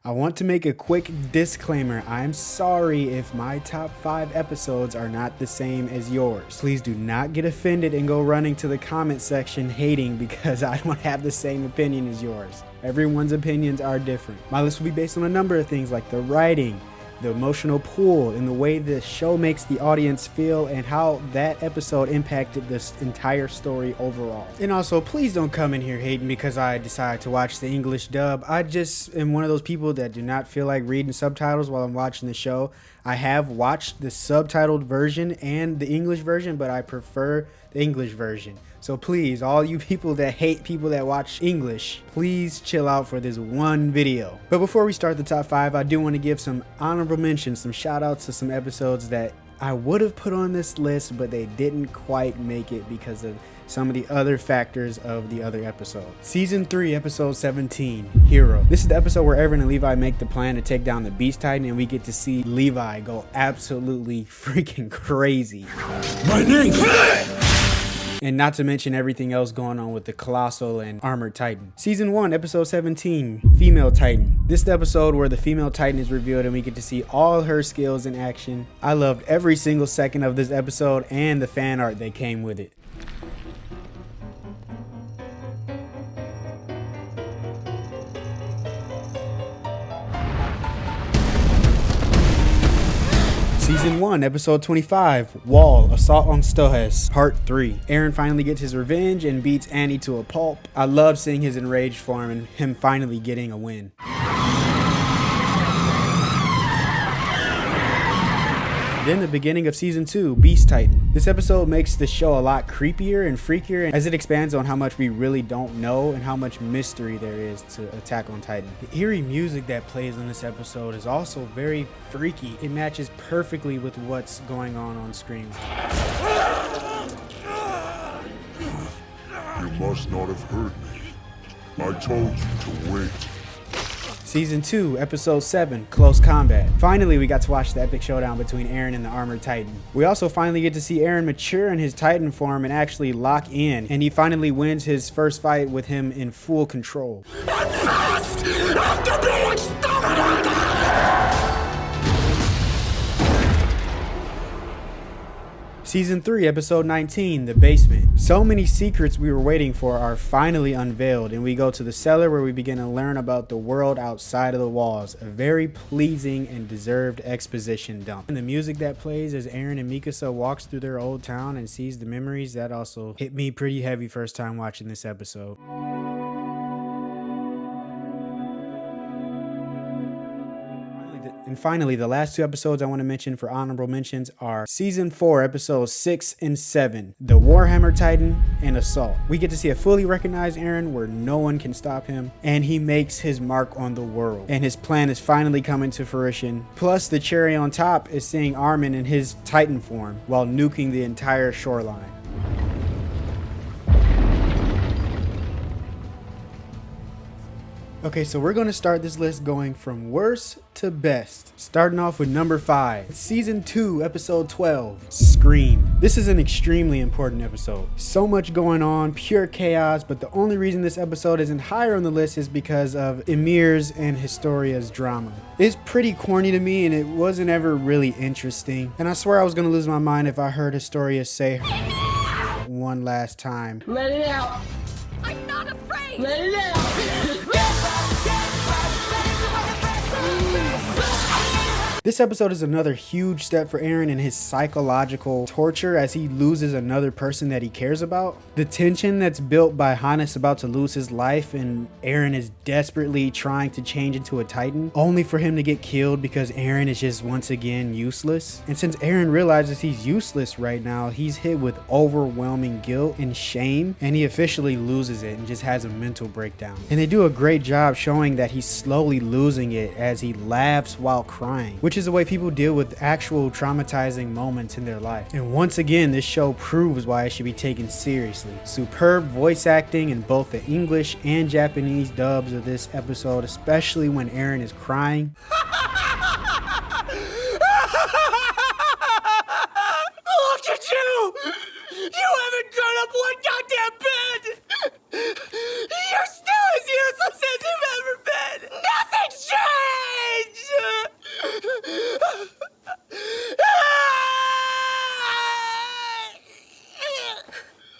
I want to make a quick disclaimer. I'm sorry if my top 5 episodes are not the same as yours. Please do not get offended and go running to the comment section hating because I don't have the same opinion as yours. Everyone's opinions are different. My list will be based on a number of things like the writing, the emotional pull, and the way the show makes the audience feel and how that episode impacted this entire story overall. And also, please don't come in here hating because I decided to watch the English dub. I just am one of those people that do not feel like reading subtitles while I'm watching the show. I have watched the subtitled version and the English version, but I prefer the English version. So please, all you people that hate people that watch English, please chill out for this one video. But before we start the top 5, I do want to give some honorable mentions, some shout outs to some episodes that I would have put on this list, but they didn't quite make it because of some of the other factors of the other episode. Season 3, episode 17, Hero. This is the episode where Eren and Levi make the plan to take down the Beast Titan, and we get to see Levi go absolutely freaking crazy. My name! And not to mention everything else going on with the Colossal and Armored Titan. Season 1, episode 17, Female Titan. This is the episode where the female Titan is revealed and we get to see all her skills in action. I loved every single second of this episode and the fan art that came with it. Season 1, episode 25, Wall, Assault on Stohess, part 3. Eren finally gets his revenge and beats Annie to a pulp. I love seeing his enraged form and him finally getting a win. Then the beginning of season 2, Beast Titan. This episode makes the show a lot creepier and freakier as it expands on how much we really don't know and how much mystery there is to Attack on Titan. The eerie music that plays in this episode is also very freaky. It matches perfectly with what's going on screen. You must not have heard me. I told you to wait. Season 2, Episode 7, Close Combat. Finally, we got to watch the epic showdown between Eren and the Armored Titan. We also finally get to see Eren mature in his Titan form and actually lock in, and he finally wins his first fight with him in full control. At last! After being exterminated! Season 3, Episode 19, The Basement. So many secrets we were waiting for are finally unveiled, and we go to the cellar where we begin to learn about the world outside of the walls. A very pleasing and deserved exposition dump. And the music that plays as Eren and Mikasa walks through their old town and sees the memories, that also hit me pretty heavy first time watching this episode. And finally, the last 2 episodes I want to mention for honorable mentions are Season 4, Episodes 6 and 7, The Warhammer Titan and Assault. We get to see a fully recognized Eren where no one can stop him, and he makes his mark on the world. And his plan is finally coming to fruition. Plus, the cherry on top is seeing Armin in his Titan form while nuking the entire shoreline. Okay, so we're going to start this list going from worst to best. Starting off with number 5, Season 2, Episode 12, Scream. This is an extremely important episode. So much going on, pure chaos, but the only reason this episode isn't higher on the list is because of Ymir's and Historia's drama. It's pretty corny to me and it wasn't ever really interesting. And I swear I was going to lose my mind if I heard Historia say one last time. Let it out. I'm not afraid! Let it out. This episode is another huge step for Eren in his psychological torture as he loses another person that he cares about. The tension that's built by Hannes about to lose his life and Eren is desperately trying to change into a Titan, only for him to get killed because Eren is just once again useless. And since Eren realizes he's useless right now, he's hit with overwhelming guilt and shame, and he officially loses it and just has a mental breakdown. And they do a great job showing that he's slowly losing it as he laughs while crying, which is the way people deal with actual traumatizing moments in their life. And once again, this show proves why it should be taken seriously. Superb voice acting in both the English and Japanese dubs of this episode, especially when Eren is crying. Look at you! You haven't grown up one goddamn bit! You're still as useless as you've ever been! Nothing's changed!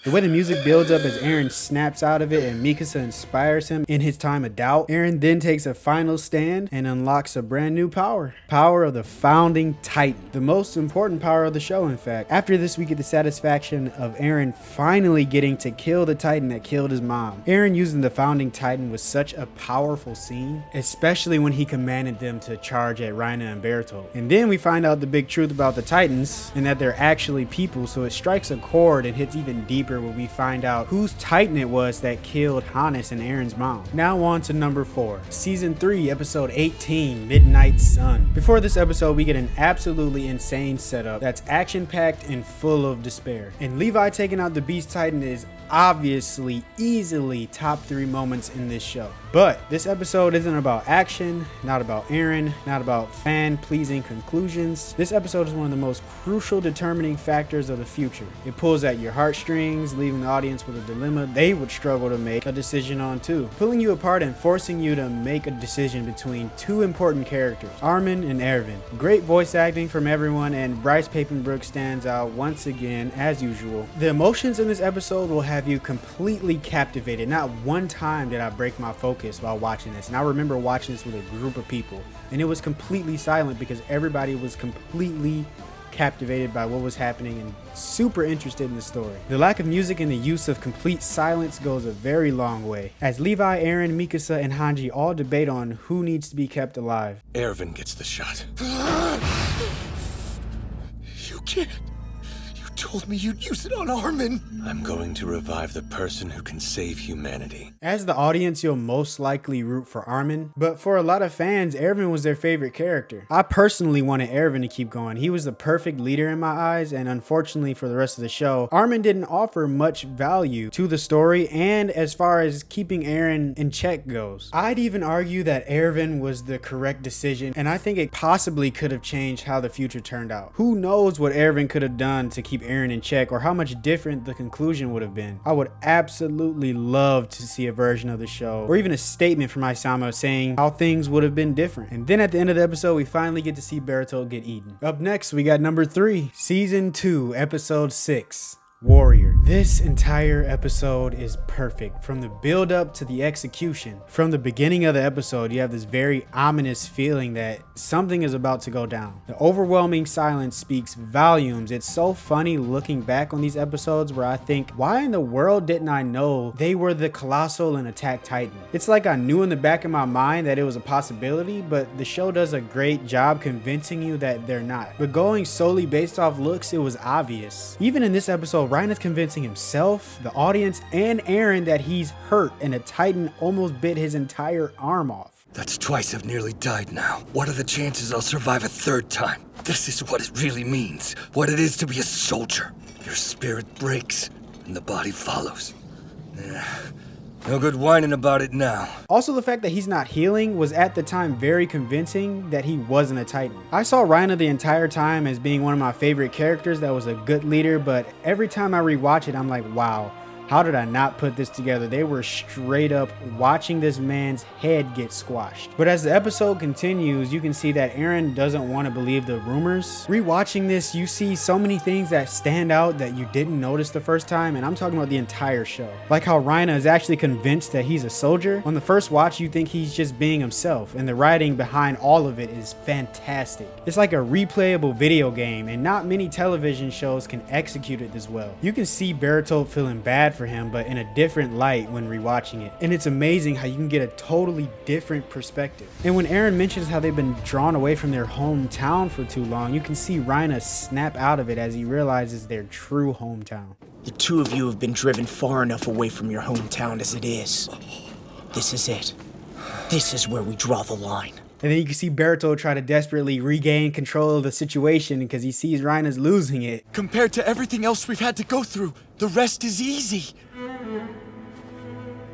The way the music builds up as Eren snaps out of it and Mikasa inspires him in his time of doubt, Eren then takes a final stand and unlocks a brand new power. Power of the Founding Titan. The most important power of the show, in fact. After this, we get the satisfaction of Eren finally getting to kill the Titan that killed his mom. Eren using the Founding Titan was such a powerful scene, especially when he commanded them to charge at Reiner and Bertolt. And then we find out the big truth about the Titans and that they're actually people, so it strikes a chord and hits even deeper when we find out whose Titan it was that killed Hannes and Eren's mom. Now on to number 4, season 3, episode 18, Midnight Sun. Before this episode, we get an absolutely insane setup that's action-packed and full of despair. And Levi taking out the Beast Titan is obviously easily top 3 moments in this show. But this episode isn't about action, not about Eren, not about fan-pleasing conclusions. This episode is one of the most crucial determining factors of the future. It pulls at your heartstrings, leaving the audience with a dilemma they would struggle to make a decision on too. Pulling you apart and forcing you to make a decision between 2 important characters, Armin and Erwin. Great voice acting from everyone, and Bryce Papenbrook stands out once again as usual. The emotions in this episode will have you completely captivated. Not one time did I break my focus while watching this, and I remember watching this with a group of people and it was completely silent because everybody was completely captivated by what was happening and super interested in the story. The lack of music and the use of complete silence goes a very long way, as Levi, Eren, Mikasa, and Hanji all debate on who needs to be kept alive. Erwin gets the shot. You can't. You told me you'd use it on Armin. I'm going to revive the person who can save humanity. As the audience, you'll most likely root for Armin, but for a lot of fans, Erwin was their favorite character. I personally wanted Erwin to keep going. He was the perfect leader in my eyes, and unfortunately for the rest of the show, Armin didn't offer much value to the story and as far as keeping Eren in check goes. I'd even argue that Erwin was the correct decision, and I think it possibly could have changed how the future turned out. Who knows what Erwin could have done to keep Eren in check, or how much different the conclusion would have been. I would absolutely love to see a version of the show, or even a statement from Isama saying how things would have been different. And then at the end of the episode, we finally get to see Bertolt get eaten. Up next, we got number 3, season 2, episode 6. Warrior. This entire episode is perfect, from the build up to the execution. From the beginning of the episode, you have this very ominous feeling that something is about to go down. The overwhelming silence speaks volumes. It's so funny looking back on these episodes where I think, why in the world didn't I know they were the Colossal and Attack Titan? It's like I knew in the back of my mind that it was a possibility, but the show does a great job convincing you that they're not. But going solely based off looks, it was obvious. Even in this episode, Reiner's convincing himself, the audience, and Eren that he's hurt and a Titan almost bit his entire arm off. That's twice I've nearly died now. What are the chances I'll survive a 3rd time? This is what it really means. What it is to be a soldier. Your spirit breaks, and the body follows. No good whining about it now. Also, the fact that he's not healing was at the time very convincing that he wasn't a Titan. I saw Reiner the entire time as being one of my favorite characters that was a good leader, but every time I rewatch it, I'm like, wow, how did I not put this together? They were straight up watching this man's head get squashed. But as the episode continues, you can see that Eren doesn't want to believe the rumors. Rewatching this, you see so many things that stand out that you didn't notice the first time, and I'm talking about the entire show. Like how Reiner is actually convinced that he's a soldier. On the first watch, you think he's just being himself, and the writing behind all of it is fantastic. It's like a replayable video game, and not many television shows can execute it this well. You can see Bertolt feeling bad for him, but in a different light when rewatching it. And it's amazing how you can get a totally different perspective. And when Eren mentions how they've been drawn away from their hometown for too long, you can see Reiner snap out of it as he realizes their true hometown. The 2 of you have been driven far enough away from your hometown as it is. This is it. This is where we draw the line. And then you can see Bertolt try to desperately regain control of the situation because he sees Reiner's losing it. Compared to everything else we've had to go through, the rest is easy.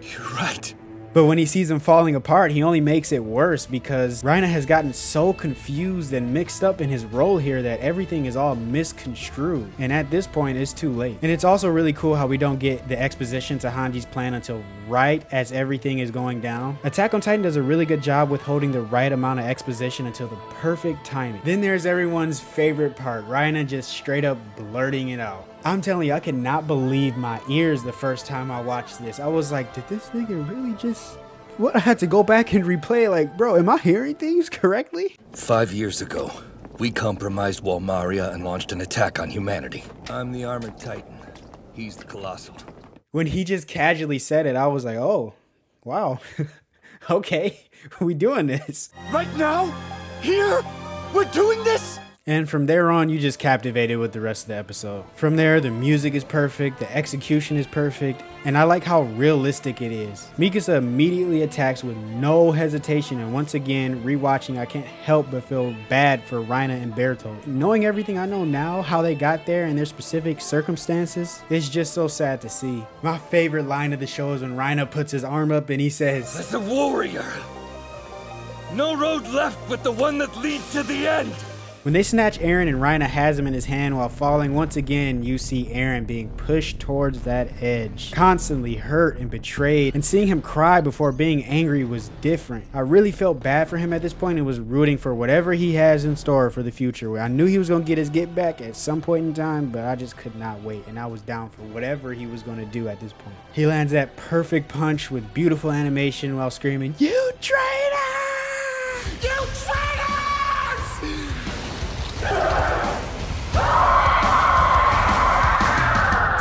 You're right. But when he sees him falling apart, he only makes it worse because Reiner has gotten so confused and mixed up in his role here that everything is all misconstrued. And at this point, it's too late. And it's also really cool how we don't get the exposition to Hanji's plan until right as everything is going down. Attack on Titan does a really good job with holding the right amount of exposition until the perfect timing. Then there's everyone's favorite part, Reiner just straight up blurting it out. I'm telling you, I could not believe my ears the first time I watched this. I was like, did this nigga really just... What? I had to go back and replay like, bro, am I hearing things correctly? 5 years ago, we compromised Walmaria and launched an attack on humanity. I'm the Armored Titan. He's the Colossal. When he just casually said it, I was like, oh, wow. Okay, we doing this. Right now? Here? We're doing this? And from there on, you just captivated with the rest of the episode. From there, the music is perfect, the execution is perfect, and I like how realistic it is. Mikasa immediately attacks with no hesitation, and once again, rewatching, I can't help but feel bad for Reiner and Bertolt. Knowing everything I know now, how they got there and their specific circumstances, it's just so sad to see. My favorite line of the show is when Reiner puts his arm up and he says, As a warrior, no road left but the one that leads to the end. When they snatch Eren and Reiner has him in his hand while falling, once again you see Eren being pushed towards that edge, constantly hurt and betrayed, and seeing him cry before being angry was different. I really felt bad for him at this point and was rooting for whatever he has in store for the future. I knew he was going to get his get back at some point in time, but I just could not wait, and I was down for whatever he was going to do at this point. He lands that perfect punch with beautiful animation while screaming, "You traitor! You traitors!"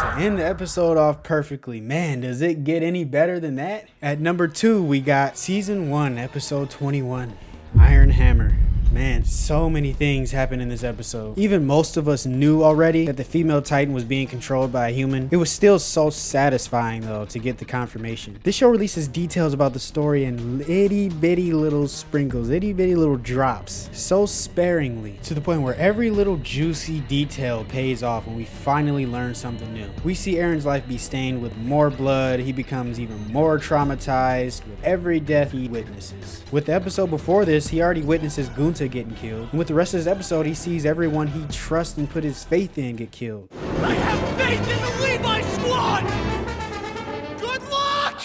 To end the episode off perfectly. Man, does it get any better than that? At number 2, we got season 1, episode 21, Iron Hammer. Man, so many things happen in this episode. Even most of us knew already that the female Titan was being controlled by a human. It was still so satisfying though to get the confirmation. This show releases details about the story in itty bitty little sprinkles, itty bitty little drops, so sparingly, to the point where every little juicy detail pays off when we finally learn something new. We see Eren's life be stained with more blood. He becomes even more traumatized with every death he witnesses. With the episode before this, he already witnesses Gunta getting killed, and with the rest of this episode, he sees everyone he trusts and put his faith in get killed. I have faith in the Levi squad! Good luck!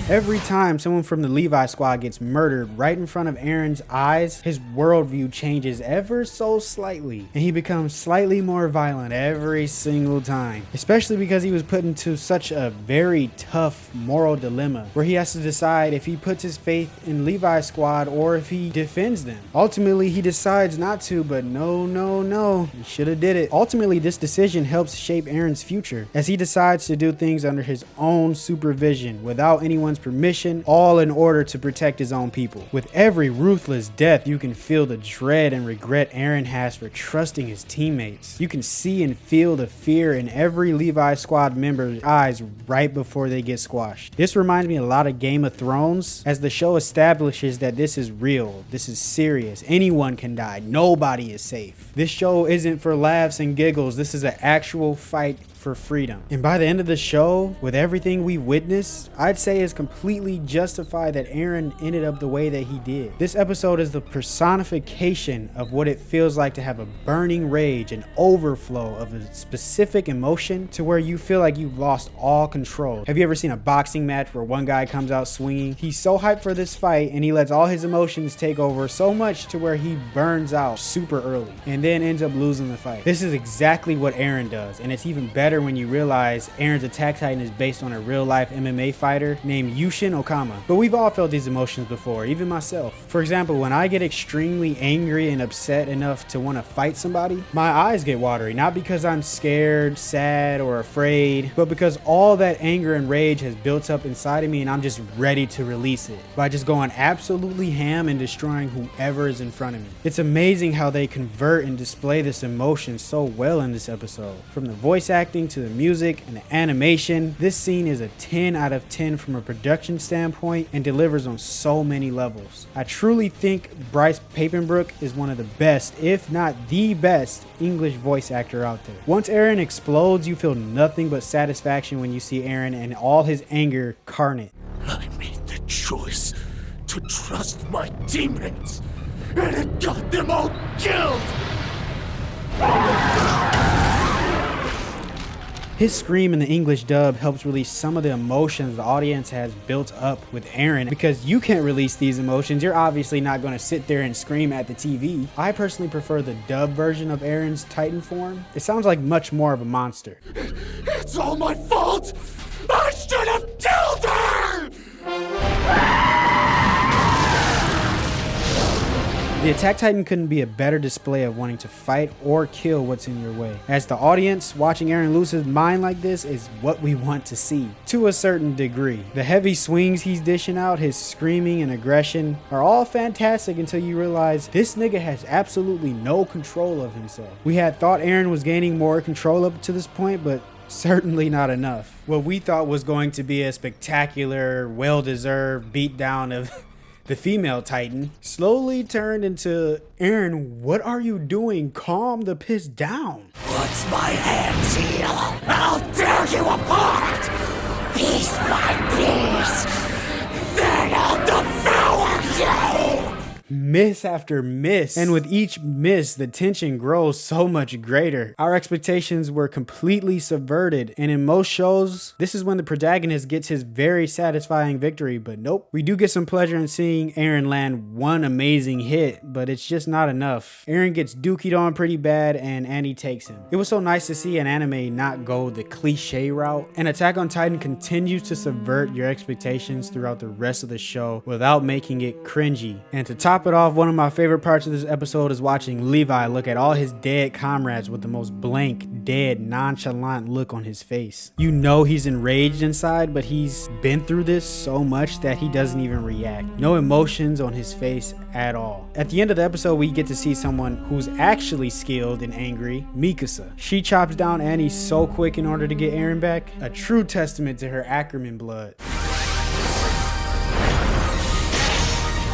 Every time someone from the Levi squad gets murdered right in front of Eren's eyes, his worldview changes ever so slightly, and he becomes slightly more violent every single time, especially because he was put into such a very tough moral dilemma where he has to decide if he puts his faith in Levi's squad or if he defends them. Ultimately, he decides not to, but no, he should have did it. Ultimately, this decision helps shape Eren's future as he decides to do things under his own supervision without anyone's permission, all in order to protect his own people. With every ruthless death, you can feel the dread and regret Eren has for trusting his teammates. You can see and feel the fear in every Levi squad member's eyes right before they get squashed. This reminds me a lot of Game of Thrones, as the show establishes that this is real, this is serious, anyone can die, nobody is safe. This show isn't for laughs and giggles, this is an actual fight for freedom. And by the end of the show, with everything we witnessed, I'd say it's completely justified that Eren ended up the way that he did. This episode is the personification of what it feels like to have a burning rage, an overflow of a specific emotion to where you feel like you've lost all control. Have you ever seen a boxing match where one guy comes out swinging? He's so hyped for this fight and he lets all his emotions take over so much to where he burns out super early and then ends up losing the fight. This is exactly what Eren does, and it's even better when you realize Eren's Attack Titan is based on a real-life MMA fighter named Yushin Okama. But we've all felt these emotions before, even myself. For example, when I get extremely angry and upset enough to want to fight somebody, my eyes get watery, not because I'm scared, sad, or afraid, but because all that anger and rage has built up inside of me and I'm just ready to release it by just going absolutely ham and destroying whoever is in front of me. It's amazing how they convert and display this emotion so well in this episode. From the voice acting acting to the music and the animation, this scene is a 10 out of 10 from a production standpoint and delivers on so many levels. I truly think Bryce Papenbrook is one of the best, if not the best, English voice actor out there. Once Eren explodes, you feel nothing but satisfaction when you see Eren and all his anger carnate. I made the choice to trust my demons, and it got them all killed! His scream in the English dub helps release some of the emotions the audience has built up with Eren. Because you can't release these emotions, you're obviously not going to sit there and scream at the TV. I personally prefer the dub version of Eren's Titan form. It sounds like much more of a monster. It's all my fault! I should have killed her! The Attack Titan couldn't be a better display of wanting to fight or kill what's in your way. As the audience, watching Eren lose his mind like this is what we want to see, to a certain degree. The heavy swings he's dishing out, his screaming and aggression are all fantastic until you realize this nigga has absolutely no control of himself. We had thought Eren was gaining more control up to this point, but certainly not enough. What we thought was going to be a spectacular, well-deserved beatdown of the female Titan slowly turned into, Eren, what are you doing? Calm the piss down. What's my hands heal? I'll tear you apart! Piece by piece! Then I'll devour you! Miss after miss, and with each miss the tension grows so much greater. Our expectations were completely subverted, and in most shows this is when the protagonist gets his very satisfying victory, but nope. We do get some pleasure in seeing Eren land one amazing hit, but it's just not enough. Eren gets dookied on pretty bad and Annie takes him. It was so nice to see an anime not go the cliche route, and Attack on Titan continues to subvert your expectations throughout the rest of the show without making it cringy. And to top it off, one of my favorite parts of this episode is watching Levi look at all his dead comrades with the most blank, dead, nonchalant look on his face. You know he's enraged inside, but he's been through this so much that he doesn't even react. No emotions on his face at all. At the end of the episode, we get to see someone who's actually skilled and angry, Mikasa. She chops down Annie so quick in order to get Eren back. A true testament to her Ackerman blood.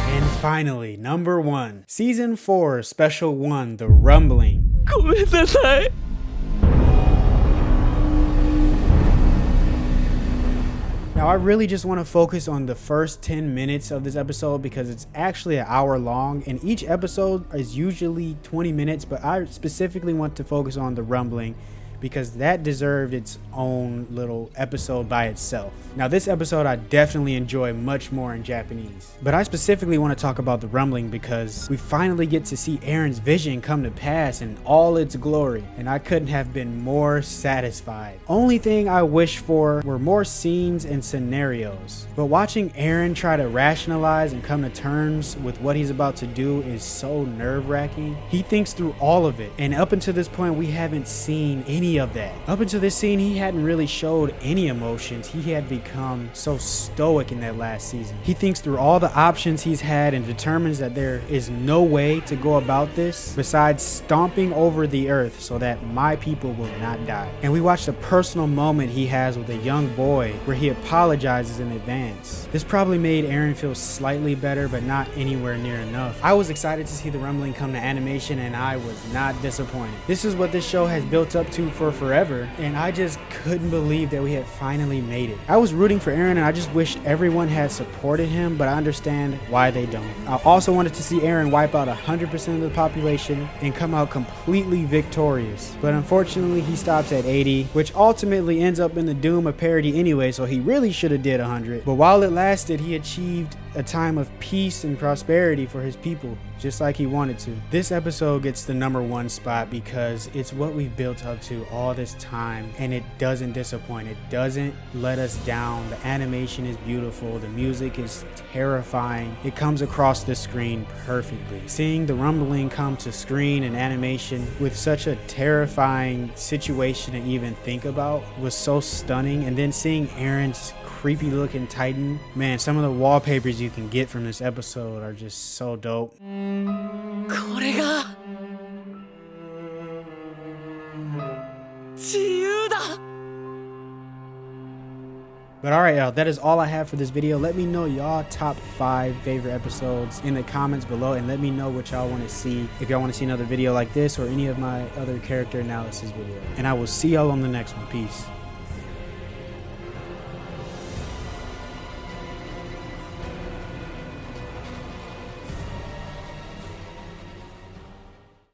And finally, number 1. Season 4, Special 1, The Rumbling. ごめんなさい。 Now, I really just want to focus on the first 10 minutes of this episode because it's actually an hour long, and each episode is usually 20 minutes, but I specifically want to focus on The Rumbling because that deserved its own little episode by itself. Now, this episode I definitely enjoy much more in Japanese, but I specifically want to talk about The Rumbling because we finally get to see Eren's vision come to pass in all its glory, and I couldn't have been more satisfied. Only thing I wish for were more scenes and scenarios, but watching Eren try to rationalize and come to terms with what he's about to do is so nerve-wracking. He thinks through all of it, and up until this point we haven't seen any of that. Up until this scene, he hadn't really showed any emotions. He had become so stoic in that last season. He thinks through all the options he's had and determines that there is no way to go about this besides stomping over the earth so that my people will not die. And we watched a personal moment he has with a young boy where he apologizes in advance. This probably made Eren feel slightly better, but not anywhere near enough. I was excited to see The Rumbling come to animation, and I was not disappointed. This is what this show has built up to for forever, and I just couldn't believe that we had finally made it. I was rooting for Eren, and I just wished everyone had supported him, but I understand why they don't. I also wanted to see Eren wipe out 100% of the population and come out completely victorious, but unfortunately he stops at 80, which ultimately ends up in the doom of parody anyway, so he really should have did 100. But while it lasted, he achieved a time of peace and prosperity for his people, just like he wanted to. This episode gets the number 1 spot because it's what we've built up to all this time, and it doesn't disappoint. It doesn't let us down. The animation is beautiful. The music is terrifying. It comes across the screen perfectly. Seeing The Rumbling come to screen and animation with such a terrifying situation to even think about was so stunning, and then seeing Eren's creepy looking Titan, man, some of the wallpapers you can get from this episode are just so dope. これが自由だ。But alright, y'all, that is all I have for this video. Let me know y'all top 5 favorite episodes in the comments below, and let me know what y'all want to see. If y'all want to see another video like this or any of my other character analysis videos. And I will see y'all on the next one. Peace.